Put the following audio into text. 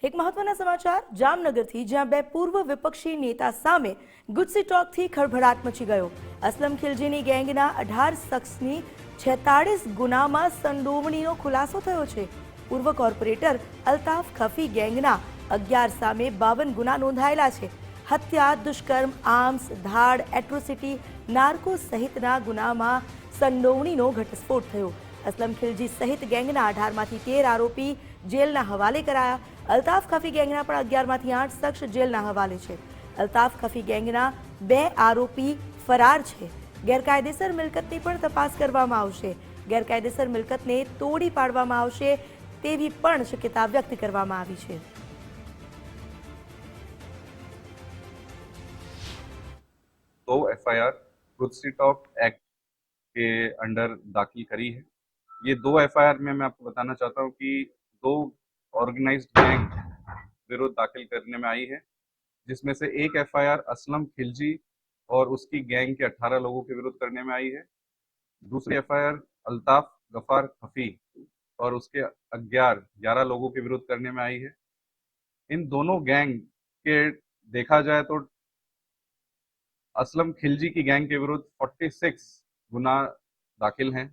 એક મહત્વના સમાચાર જામનગરથી, જ્યાં બે પૂર્વ વિપક્ષી નેતા સામે ગુજસી ટોકથી ખળભળાટ મચી ગયો. અસલમ ખિલજીની ગેંગના 18 શખ્સની 46 ગુનામાં સંડોવણીનો ખુલાસો થયો છે. પૂર્વ કોર્પોરેટર અલ્તાફ ખફી ગેંગના 11 સામે 52 ગુના નોંધાયેલા છે. હત્યા, દુષ્કર્મ, આર્મ્સ, ધાડ, એટ્રોસિટી, નાર્કો સહિતના ગુનામાં સંડોવણીનો ઘટસ્ફોટ થયો. અસલમ ખિલજી સહિત ગેંગના 18માંથી 13 આરોપી જેલના હવાલે કરાયા. અલ્તાફ ખફી ગેંગના પણ 11માંથી 8 શખ્સ જેલના હવાલે છે. અલ્તાફ ખફી ગેંગના 2 આરોપી ફરાર છે. ગેરકાયદેસર મિલકતની પણ તપાસ કરવામાં આવશે. ગેરકાયદેસર મિલકતને તોડી પાડવામાં આવશે તેવી પણ શક્યતા વ્યક્ત કરવામાં આવી છે. दो एफआईआर गुजसी टॉक एक्ट के अंडर दाखिल करी है। ये दो एफआईआर में मैं आपको बताना चाहता हूँ कि दो ऑर्गेनाइज्ड गैंग विरुद्ध दाखिल करने में आई है, जिसमें से एक एफआईआर असलम खिलजी और उसकी गैंग के 18 लोगों के विरुद्ध करने में आई है। दूसरी एफआईआर अल्ताफ गफार खफी और उसके 11 लोगों के विरुद्ध करने में आई है। इन दोनों गैंग के देखा जाए तो असलम खिलजी की गैंग के विरुद्ध 46 गुना दाखिल हैं